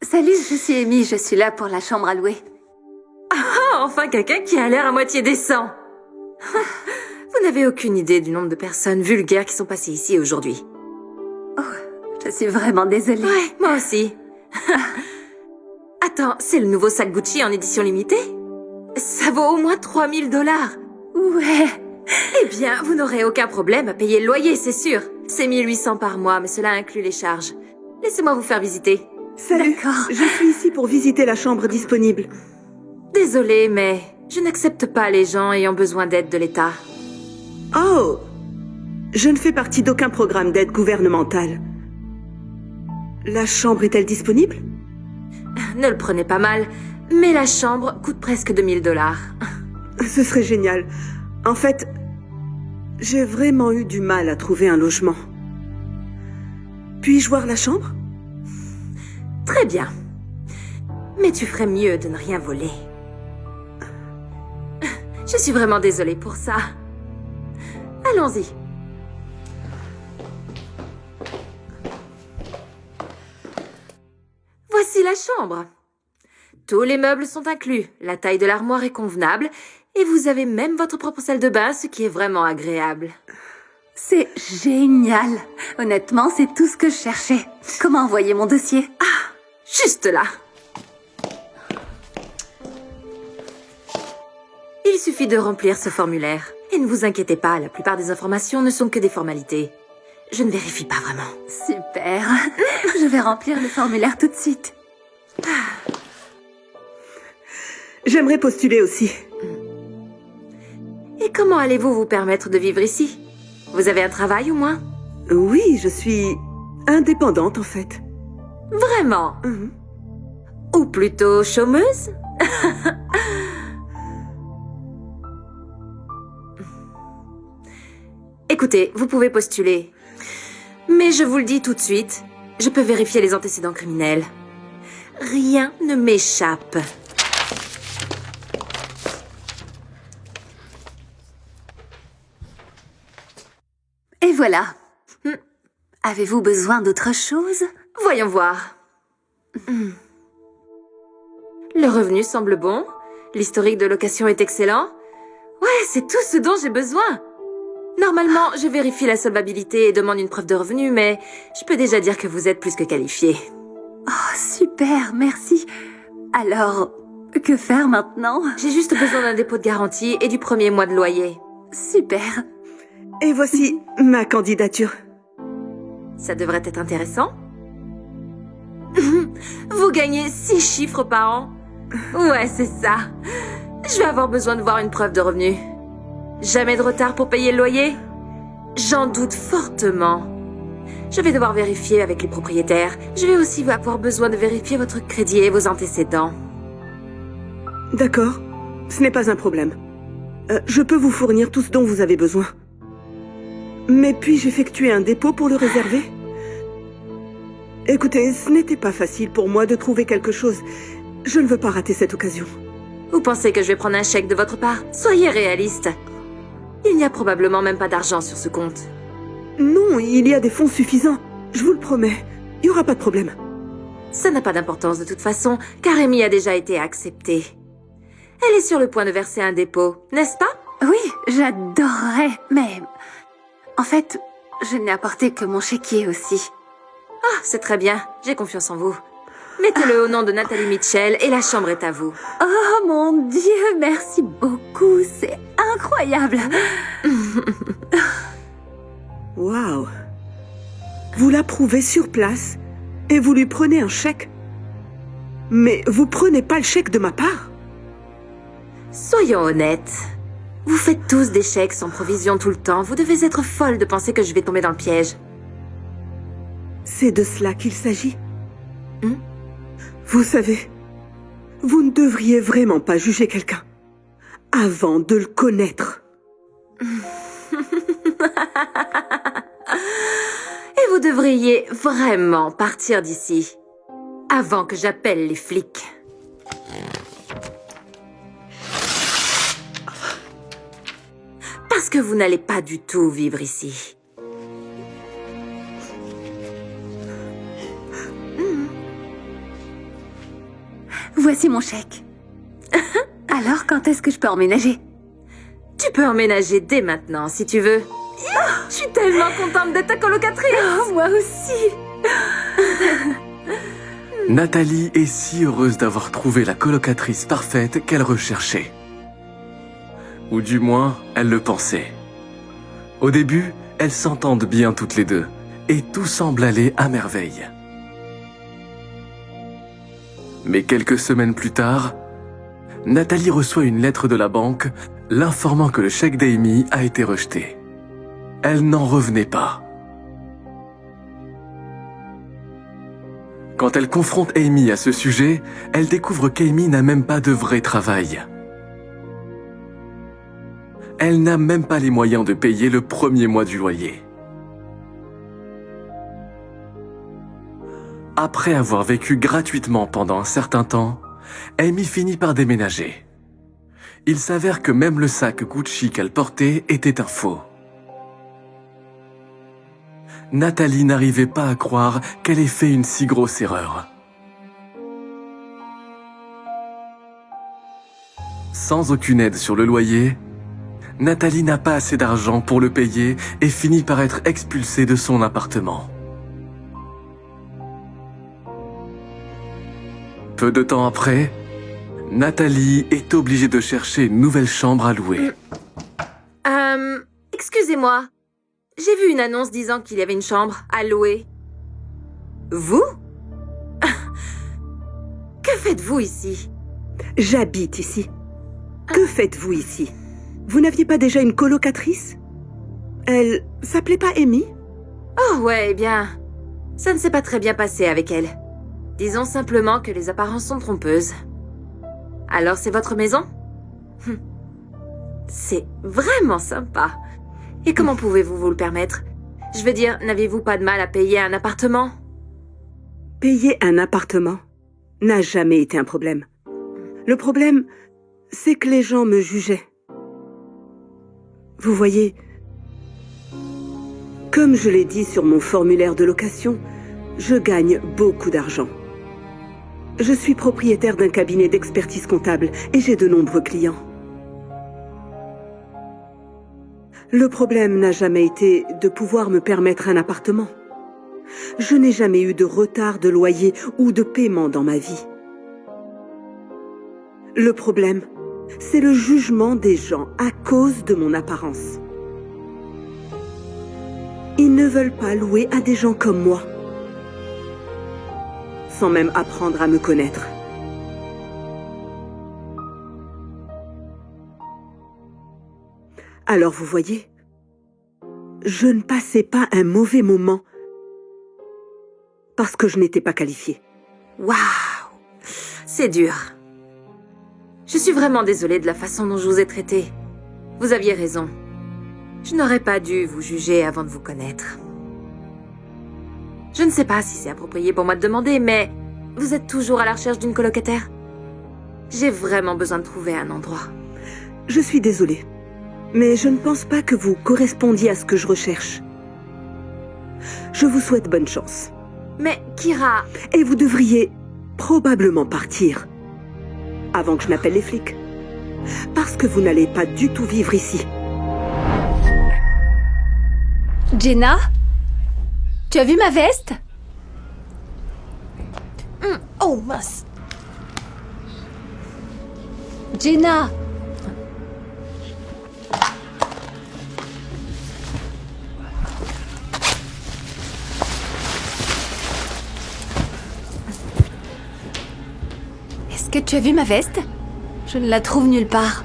Salut, je suis Amy, je suis là pour la chambre à louer. Ah, enfin quelqu'un qui a l'air à moitié décent. Vous n'avez aucune idée du nombre de personnes vulgaires qui sont passées ici aujourd'hui. Je suis vraiment désolée. Ouais, moi aussi. Attends, c'est le nouveau sac Gucci en édition limitée? Ça vaut au moins 3000 $. Ouais. Eh bien, vous n'aurez aucun problème à payer le loyer, c'est sûr. C'est 1800 par mois, mais cela inclut les charges. Laissez-moi vous faire visiter. Salut, D'accord. je suis ici pour visiter la chambre disponible. Désolée, mais je n'accepte pas les gens ayant besoin d'aide de l'État. Oh! Je ne fais partie d'aucun programme d'aide gouvernementale. La chambre est-elle disponible? Ne le prenez pas mal, mais la chambre coûte presque 2000 $. Ce serait génial. En fait, j'ai vraiment eu du mal à trouver un logement. Puis-je voir la chambre? Très bien. Mais tu ferais mieux de ne rien voler. Je suis vraiment désolée pour ça. Allons-y. Voici la chambre. Tous les meubles sont inclus, la taille de l'armoire est convenable, et vous avez même votre propre salle de bain, ce qui est vraiment agréable. C'est génial. Honnêtement, c'est tout ce que je cherchais. Comment envoyer mon dossier? Juste là. Il suffit de remplir ce formulaire. Et ne vous inquiétez pas, la plupart des informations ne sont que des formalités. Je ne vérifie pas vraiment. Super. Je vais remplir le formulaire tout de suite. J'aimerais postuler aussi. Et comment allez-vous vous permettre de vivre ici? Vous avez un travail au moins? Oui, je suis indépendante en fait. Vraiment? Mhm. Ou plutôt chômeuse? Écoutez, vous pouvez postuler. Mais je vous le dis tout de suite, je peux vérifier les antécédents criminels. Rien ne m'échappe. Et voilà. Avez-vous besoin d'autre chose? Voyons voir. Le revenu semble bon. L'historique de location est excellent. Ouais, c'est tout ce dont j'ai besoin. Normalement, je vérifie la solvabilité et demande une preuve de revenu, mais je peux déjà dire que vous êtes plus que qualifié. Oh, super, merci. Alors, que faire maintenant? J'ai juste besoin d'un dépôt de garantie et du premier mois de loyer. Super. Et voici ma candidature. Ça devrait être intéressant. Vous gagnez 6 chiffres par an. Ouais, c'est ça. Je vais avoir besoin de voir une preuve de revenu. Jamais de retard pour payer le loyer? J'en doute fortement. Je vais devoir vérifier avec les propriétaires. Je vais aussi avoir besoin de vérifier votre crédit et vos antécédents. D'accord, ce n'est pas un problème. Je peux vous fournir tout ce dont vous avez besoin. Mais puis-je effectuer un dépôt pour le réserver? Écoutez, ce n'était pas facile pour moi de trouver quelque chose. Je ne veux pas rater cette occasion. Vous pensez que je vais prendre un chèque de votre part? Soyez réaliste. Il n'y a probablement même pas d'argent sur ce compte. Non, il y a des fonds suffisants. Je vous le promets. Il n'y aura pas de problème. Ça n'a pas d'importance de toute façon, car Amy a déjà été acceptée. Elle est sur le point de verser un dépôt, n'est-ce pas? Oui, j'adorerais, mais... En fait, je n'ai apporté que mon chéquier aussi. Ah, c'est très bien, j'ai confiance en vous. Mettez-le au nom de Nathalie Mitchell et la chambre est à vous. Oh mon Dieu, merci beaucoup, c'est incroyable. Waouh! Vous l'approuvez sur place et vous lui prenez un chèque? Mais vous prenez pas le chèque de ma part? Soyons honnêtes. Vous faites tous des chèques sans provision tout le temps. Vous devez être folle de penser que je vais tomber dans le piège. C'est de cela qu'il s'agit. Vous savez, vous ne devriez vraiment pas juger quelqu'un avant de le connaître. Et vous devriez vraiment partir d'ici avant que j'appelle les flics. Parce que vous n'allez pas du tout vivre ici. Voici mon chèque. Alors, quand est-ce que je peux emménager? Tu peux emménager dès maintenant, si tu veux. Je suis tellement contente d'être ta colocatrice. Oh, moi aussi. Nathalie est si heureuse d'avoir trouvé la colocatrice parfaite qu'elle recherchait. Ou du moins, elle le pensait. Au début, elles s'entendent bien toutes les deux, et tout semble aller à merveille. Mais quelques semaines plus tard, Nathalie reçoit une lettre de la banque l'informant que le chèque d'Amy a été rejeté. Elle n'en revenait pas. Quand elle confronte Amy à ce sujet, elle découvre qu'Amy n'a même pas de vrai travail. Elle n'a même pas les moyens de payer le premier mois du loyer. Après avoir vécu gratuitement pendant un certain temps, Amy finit par déménager. Il s'avère que même le sac Gucci qu'elle portait était un faux. Nathalie n'arrivait pas à croire qu'elle ait fait une si grosse erreur. Sans aucune aide sur le loyer, Nathalie n'a pas assez d'argent pour le payer et finit par être expulsée de son appartement. Peu de temps après, Nathalie est obligée de chercher une nouvelle chambre à louer. Excusez-moi. J'ai vu une annonce disant qu'il y avait une chambre à louer. Vous? Que faites-vous ici? J'habite ici. Que faites-vous ici? Vous n'aviez pas déjà une colocatrice? Elle s'appelait pas Amy? Oh ouais, eh bien, ça ne s'est pas très bien passé avec elle. Disons simplement que les apparences sont trompeuses. Alors c'est votre maison? C'est vraiment sympa. Et comment pouvez-vous vous le permettre? Je veux dire, n'aviez-vous pas de mal à payer un appartement? Payer un appartement n'a jamais été un problème. Le problème, c'est que les gens me jugeaient. Vous voyez, comme je l'ai dit sur mon formulaire de location, je gagne beaucoup d'argent. Je suis propriétaire d'un cabinet d'expertise comptable et j'ai de nombreux clients. Le problème n'a jamais été de pouvoir me permettre un appartement. Je n'ai jamais eu de retard de loyer ou de paiement dans ma vie. Le problème, c'est le jugement des gens à cause de mon apparence. Ils ne veulent pas louer à des gens comme moi, sans même apprendre à me connaître. Alors vous voyez, je ne passais pas un mauvais moment parce que je n'étais pas qualifiée. Waouh! C'est dur. Je suis vraiment désolée de la façon dont je vous ai traité. Vous aviez raison. Je n'aurais pas dû vous juger avant de vous connaître. Je ne sais pas si c'est approprié pour moi de demander, mais vous êtes toujours à la recherche d'une colocataire? J'ai vraiment besoin de trouver un endroit. Je suis désolée, mais je ne pense pas que vous correspondiez à ce que je recherche. Je vous souhaite bonne chance. Mais Kira... Et vous devriez probablement partir avant que je n'appelle les flics. Parce que vous n'allez pas du tout vivre ici. Jenna? Tu as vu ma veste? Oh, mince. Jenna! Est-ce que tu as vu ma veste? Je ne la trouve nulle part.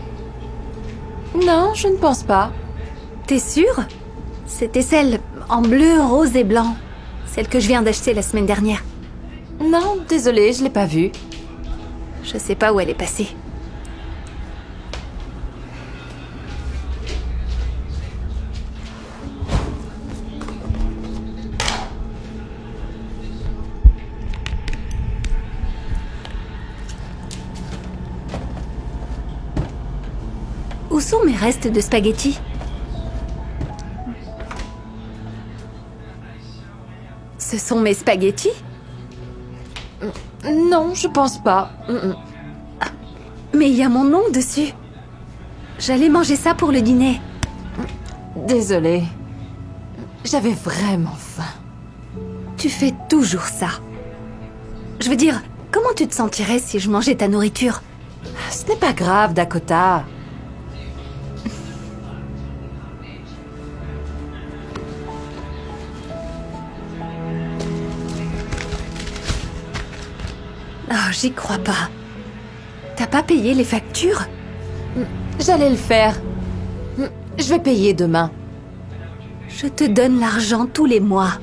Non, je ne pense pas. T'es sûre? C'était celle en bleu, rose et blanc. Celle que je viens d'acheter la semaine dernière. Non, désolée, je l'ai pas vue. Je sais pas où elle est passée. Où sont mes restes de spaghettis? Ce sont mes spaghettis? Non, je pense pas. Mais il y a mon nom dessus. J'allais manger ça pour le dîner. Désolée. J'avais vraiment faim. Tu fais toujours ça. Je veux dire, comment tu te sentirais si je mangeais ta nourriture? Ce n'est pas grave, Dakota. Oh, j'y crois pas. T'as pas payé les factures? J'allais le faire. Je vais payer demain. Je te donne l'argent tous les mois.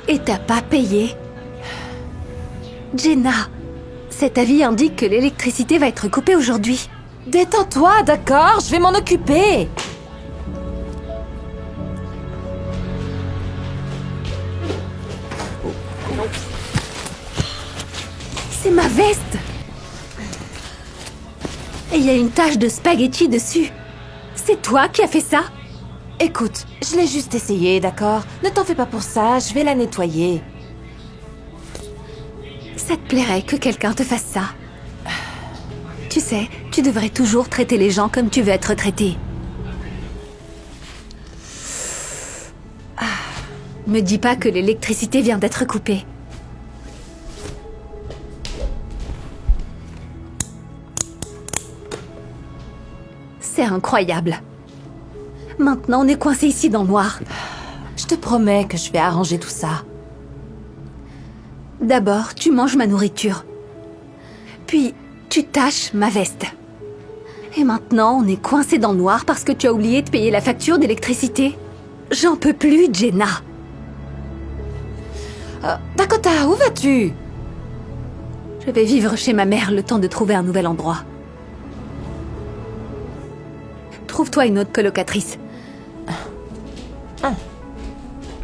Et t'as pas payé? Jenna, cet avis indique que l'électricité va être coupée aujourd'hui. Détends-toi, d'accord? Je vais m'en occuper. C'est ma veste! Et il y a une tache de spaghetti dessus. C'est toi qui as fait ça? Écoute, je l'ai juste essayé, d'accord? Ne t'en fais pas pour ça, je vais la nettoyer. Ça te plairait que quelqu'un te fasse ça? Tu sais, tu devrais toujours traiter les gens comme tu veux être traité. Me dis pas que l'électricité vient d'être coupée. C'est incroyable. Maintenant, on est coincé ici dans le noir. Je te promets que je vais arranger tout ça. D'abord, tu manges ma nourriture. Puis, tu tâches ma veste. Et maintenant, on est coincé dans le noir parce que tu as oublié de payer la facture d'électricité. J'en peux plus, Jenna. Dakota, où vas-tu? Je vais vivre chez ma mère le temps de trouver un nouvel endroit. Trouve-toi une autre colocatrice.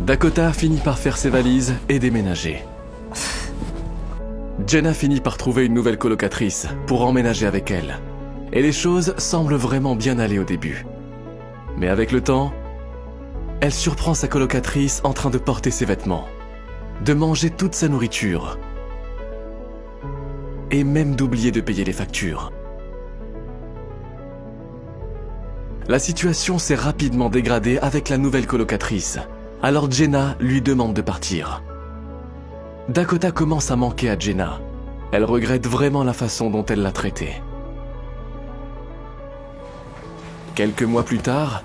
Dakota finit par faire ses valises et déménager. Jenna finit par trouver une nouvelle colocatrice pour emménager avec elle. Et les choses semblent vraiment bien aller au début. Mais avec le temps, elle surprend sa colocatrice en train de porter ses vêtements, de manger toute sa nourriture, et même d'oublier de payer les factures. La situation s'est rapidement dégradée avec la nouvelle colocatrice. Alors Jenna lui demande de partir. Dakota commence à manquer à Jenna. Elle regrette vraiment la façon dont elle l'a traitée. Quelques mois plus tard,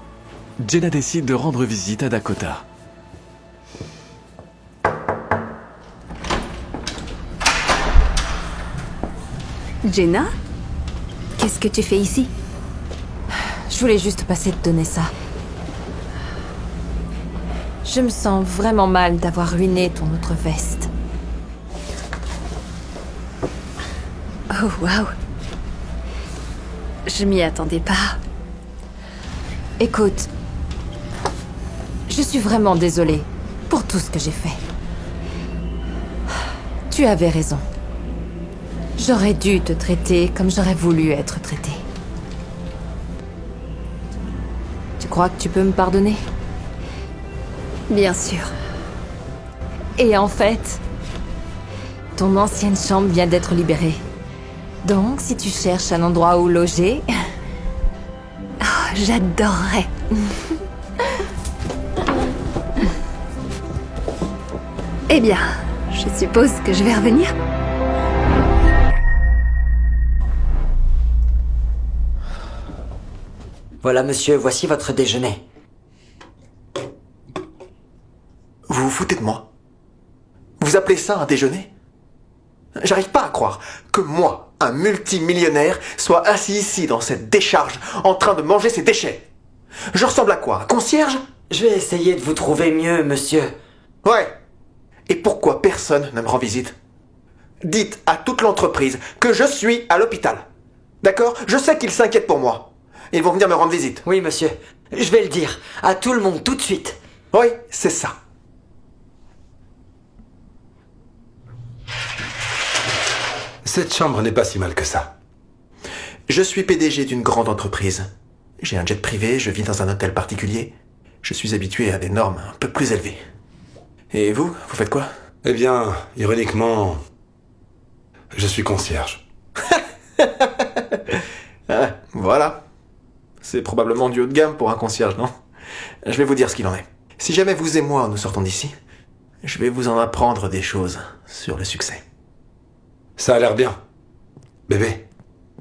Jenna décide de rendre visite à Dakota. Jenna? Qu'est-ce que tu fais ici? Je voulais juste passer te donner ça. Je me sens vraiment mal d'avoir ruiné ton autre veste. Oh, waouh. Je m'y attendais pas. Écoute, je suis vraiment désolée pour tout ce que j'ai fait. Tu avais raison. J'aurais dû te traiter comme j'aurais voulu être traitée. Tu crois que tu peux me pardonner? Bien sûr. Et en fait, ton ancienne chambre vient d'être libérée. Donc, si tu cherches un endroit où loger... Oh, j'adorerais. Eh bien, je suppose que je vais revenir. Voilà, monsieur, voici votre déjeuner. Vous vous foutez de moi? Vous appelez ça un déjeuner? J'arrive pas à croire que moi, un multimillionnaire, soit assis ici dans cette décharge en train de manger ses déchets. Je ressemble à quoi? Un concierge? Je vais essayer de vous trouver mieux, monsieur. Ouais. Et pourquoi personne ne me rend visite? Dites à toute l'entreprise que je suis à l'hôpital. D'accord? Je sais qu'ils s'inquiètent pour moi. Ils vont venir me rendre visite. Oui, monsieur. Je vais le dire à tout le monde tout de suite. Oui, c'est ça. Cette chambre n'est pas si mal que ça. Je suis PDG d'une grande entreprise. J'ai un jet privé, je vis dans un hôtel particulier. Je suis habitué à des normes un peu plus élevées. Et vous faites quoi? Eh bien, ironiquement, Je suis concierge. Ah, voilà. C'est probablement du haut de gamme pour un concierge, non? Je vais vous dire ce qu'il en est. Si jamais vous et moi nous sortons d'ici, je vais vous en apprendre des choses sur le succès. Ça a l'air bien. Bébé.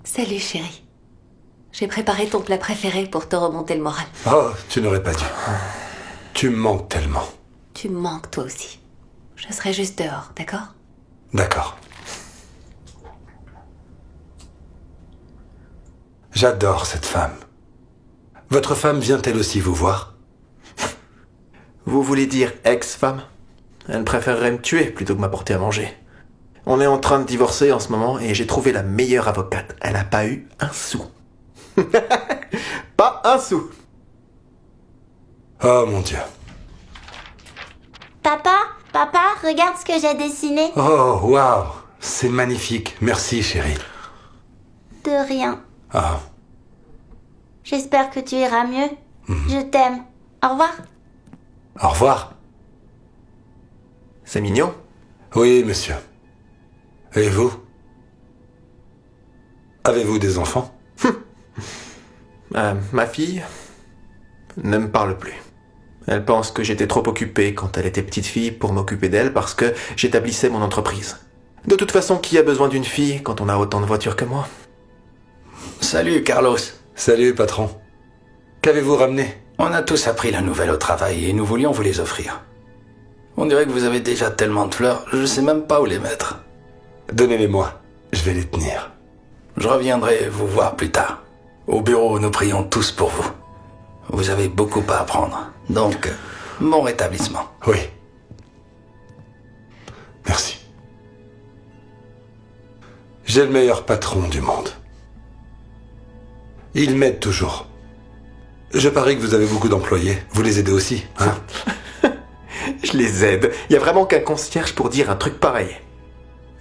Salut chérie. J'ai préparé ton plat préféré pour te remonter le moral. Oh, tu n'aurais pas dû. Tu me manques tellement. Tu me manques toi aussi. Je serai juste dehors, d'accord? D'accord. J'adore cette femme. Votre femme vient-elle aussi vous voir? Vous voulez dire ex-femme? Elle préférerait me tuer plutôt que m'apporter à manger. On est en train de divorcer en ce moment et j'ai trouvé la meilleure avocate. Elle n'a pas eu un sou. Pas un sou. Oh mon Dieu. Papa, regarde ce que j'ai dessiné. Oh, waouh. C'est magnifique. Merci, chérie. De rien. Ah, J'espère que tu iras mieux. Je t'aime. Au revoir. au revoir. C'est mignon. Oui, monsieur. Et vous? Avez-vous des enfants? Ma fille ne me parle plus. Elle pense que j'étais trop occupé quand elle était petite fille pour m'occuper d'elle parce que j'établissais mon entreprise. De toute façon, qui a besoin d'une fille quand on a autant de voitures que moi? Salut Carlos. Salut, patron. Qu'avez-vous ramené? On a tous appris la nouvelle au travail et nous voulions vous les offrir. On dirait que vous avez déjà tellement de fleurs, je sais même pas où les mettre. Donnez-les-moi. Je vais les tenir. Je reviendrai vous voir plus tard. Au bureau, nous prions tous pour vous. Vous avez beaucoup à apprendre. Donc, bon rétablissement. Oui. Merci. J'ai le meilleur patron du monde. Il m'aide toujours. Je parie que vous avez beaucoup d'employés. Vous les aidez aussi, hein? Je les aide. Il y a vraiment qu'un concierge pour dire un truc pareil.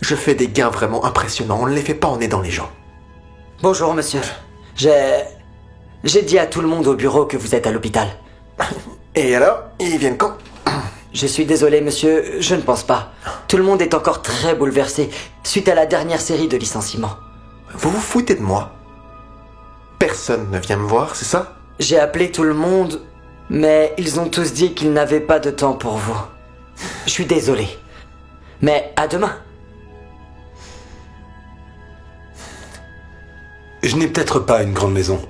Je fais des gains vraiment impressionnants. On ne les fait pas en aidant les gens. Bonjour, monsieur. J'ai dit à tout le monde au bureau que vous êtes à l'hôpital. Et alors, ils viennent quand? Je suis désolé, monsieur, je ne pense pas. Tout le monde est encore très bouleversé suite à la dernière série de licenciements. Vous vous foutez de moi? Personne ne vient me voir, c'est ça? J'ai appelé tout le monde, mais ils ont tous dit qu'ils n'avaient pas de temps pour vous. Je suis désolé. Mais à demain. Je n'ai peut-être pas une grande maison.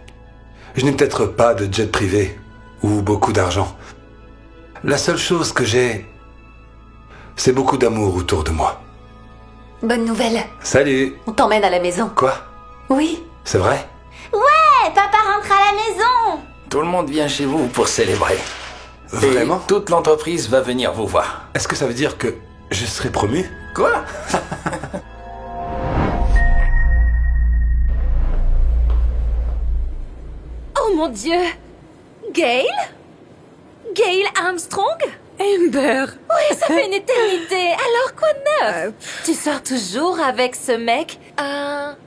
Je n'ai peut-être pas de jet privé ou beaucoup d'argent. La seule chose que j'ai, c'est beaucoup d'amour autour de moi. Bonne nouvelle. Salut. On t'emmène à la maison. Quoi? Oui. C'est vrai? Papa rentre à la maison. Tout le monde vient chez vous pour célébrer. Vraiment? Et toute l'entreprise va venir vous voir. Est-ce que ça veut dire que je serai promu? Quoi? Oh mon Dieu! Gail? Gail Armstrong? Amber. Oui, ça fait une éternité. Alors quoi de neuf? Tu sors toujours avec ce mec?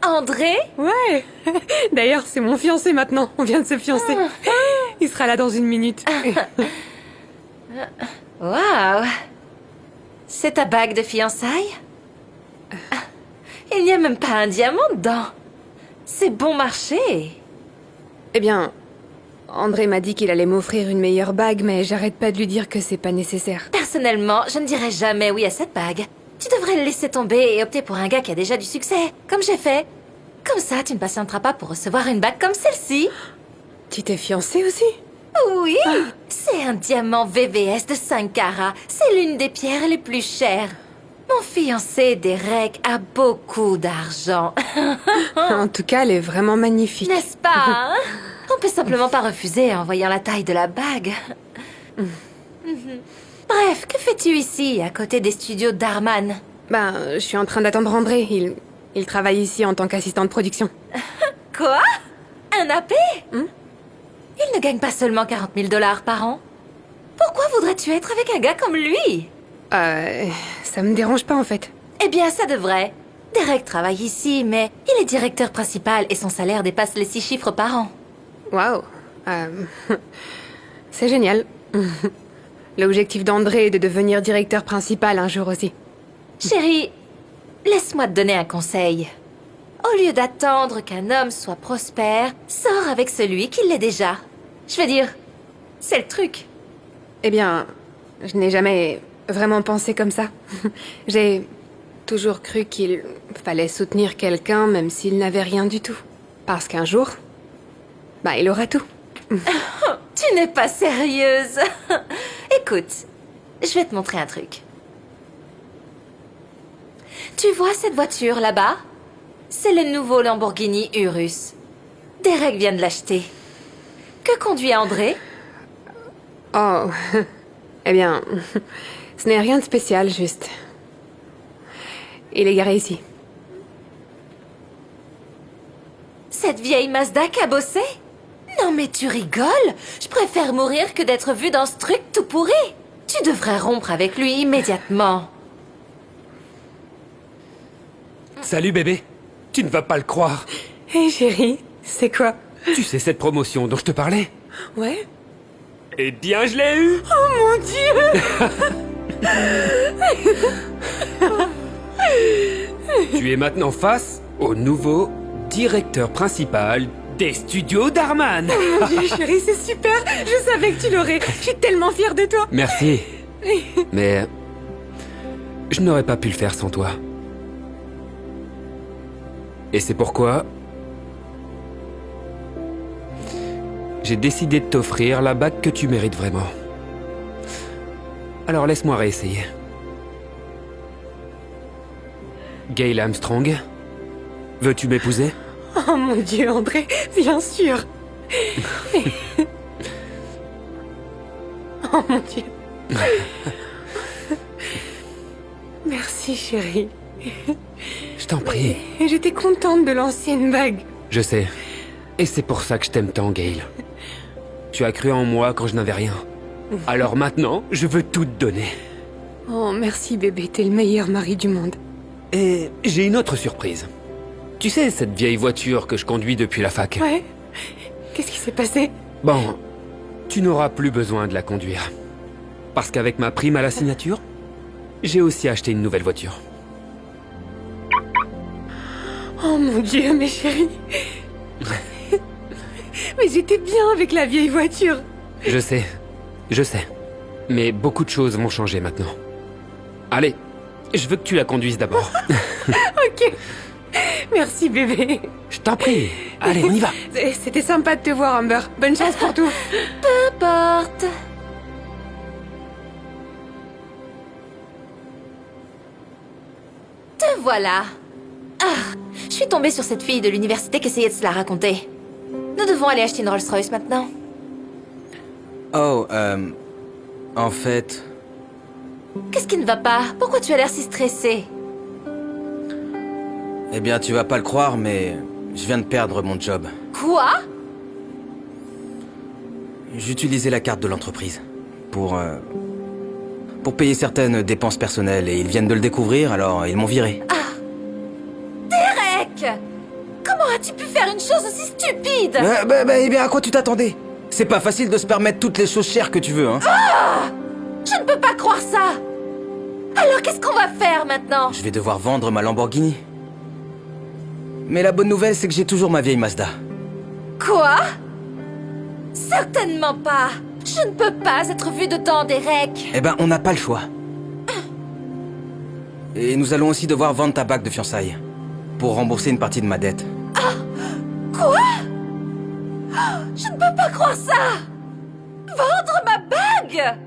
André? Ouais. D'ailleurs, c'est mon fiancé maintenant. On vient de se fiancer. Il sera là dans une minute. Waouh! C'est ta bague de fiançailles? Il n'y a même pas un diamant dedans. C'est bon marché. Eh bien, André m'a dit qu'il allait m'offrir une meilleure bague, mais j'arrête pas de lui dire que c'est pas nécessaire. Personnellement, je ne dirais jamais oui à cette bague. Tu devrais le laisser tomber et opter pour un gars qui a déjà du succès, comme j'ai fait. Comme ça, tu ne patienteras pas pour recevoir une bague comme celle-ci. Tu t'es fiancé aussi? Oui, c'est un diamant VVS de 5 carats. C'est l'une des pierres les plus chères. Mon fiancé, Derek, a beaucoup d'argent. En tout cas, elle est vraiment magnifique. N'est-ce pas, hein? On peut simplement pas refuser en voyant la taille de la bague. Bref, que fais-tu ici, à côté des studios d'Arman? Ben, je suis en train d'attendre André. Il travaille ici en tant qu'assistant de production. Quoi? Un AP? Il ne gagne pas seulement 40 000 $ par an. Pourquoi voudrais-tu être avec un gars comme lui? Ça me dérange pas en fait. Eh bien, ça devrait. Derek travaille ici, mais il est directeur principal et son salaire dépasse les 6 chiffres par an. Waouh. C'est génial. L'objectif d'André est de devenir directeur principal un jour aussi. Chérie, laisse-moi te donner un conseil. Au lieu d'attendre qu'un homme soit prospère, sors avec celui qui l'est déjà. Je veux dire, c'est le truc. Eh bien, je n'ai jamais vraiment pensé comme ça. J'ai toujours cru qu'il fallait soutenir quelqu'un même s'il n'avait rien du tout. Parce qu'un jour, il aura tout. Tu n'es pas sérieuse. Écoute, je vais te montrer un truc. Tu vois cette voiture là-bas? C'est le nouveau Lamborghini Urus. Derek vient de l'acheter. Que conduit André? Oh, eh bien, ce n'est rien de spécial, juste. Il est garé ici. Cette vieille Mazda cabossée? Non mais tu rigoles? Je préfère mourir que d'être vue dans ce truc tout pourri. Tu devrais rompre avec lui immédiatement. Salut bébé. Tu ne vas pas le croire. Hé chérie, c'est quoi? Tu sais cette promotion dont je te parlais? Ouais? Eh bien, je l'ai eue. Oh mon Dieu! Tu es maintenant face au nouveau directeur principal des studios Darman. Oh mon Dieu, chérie, c'est super! Je savais que tu l'aurais. Je suis tellement fière de toi. Merci. Mais je n'aurais pas pu le faire sans toi. Et c'est pourquoi j'ai décidé de t'offrir la bague que tu mérites vraiment. Alors laisse-moi réessayer. Gail Armstrong, veux-tu m'épouser? Oh mon Dieu, André, bien sûr. Oh mon Dieu. Merci, chérie. Je t'en prie. J'étais contente de l'ancienne bague. Je sais. Et c'est pour ça que je t'aime tant, Gail. Tu as cru en moi quand je n'avais rien. Alors maintenant, je veux tout te donner. Oh, merci bébé, t'es le meilleur mari du monde. Et j'ai une autre surprise. Tu sais, cette vieille voiture que je conduis depuis la fac? Ouais. Qu'est-ce qui s'est passé? Bon, tu n'auras plus besoin de la conduire. Parce qu'avec ma prime à la signature, j'ai aussi acheté une nouvelle voiture. Oh mon Dieu, mes chéris. Mais j'étais bien avec la vieille voiture. Je sais. Mais beaucoup de choses vont changer maintenant. Allez, je veux que tu la conduises d'abord. Ok. Merci bébé. Je t'en prie. Allez, on y va. C'était sympa de te voir, Amber. Bonne chance pour tout. Peu importe. Te voilà. Je suis tombée sur cette fille de l'université qui essayait de se la raconter. Nous devons aller acheter une Rolls-Royce maintenant. Oh, en fait... Qu'est-ce qui ne va pas? Pourquoi tu as l'air si stressé? Eh bien, tu vas pas le croire, mais je viens de perdre mon job. Quoi? J'utilisais la carte de l'entreprise pour payer certaines dépenses personnelles et ils viennent de le découvrir, alors ils m'ont viré. Derek! Comment as-tu pu faire une chose aussi stupide? Eh bien, à quoi tu t'attendais? C'est pas facile de se permettre toutes les choses chères que tu veux, hein. Je ne peux pas croire ça! Alors qu'est-ce qu'on va faire maintenant? Je vais devoir vendre ma Lamborghini. Mais la bonne nouvelle, c'est que j'ai toujours ma vieille Mazda. Quoi? Certainement pas! Je ne peux pas être vue dedans, Derek! Eh ben, on n'a pas le choix. Et nous allons aussi devoir vendre ta bague de fiançailles pour rembourser une partie de ma dette. Quoi? Je ne peux pas croire ça! Vendre ma bague!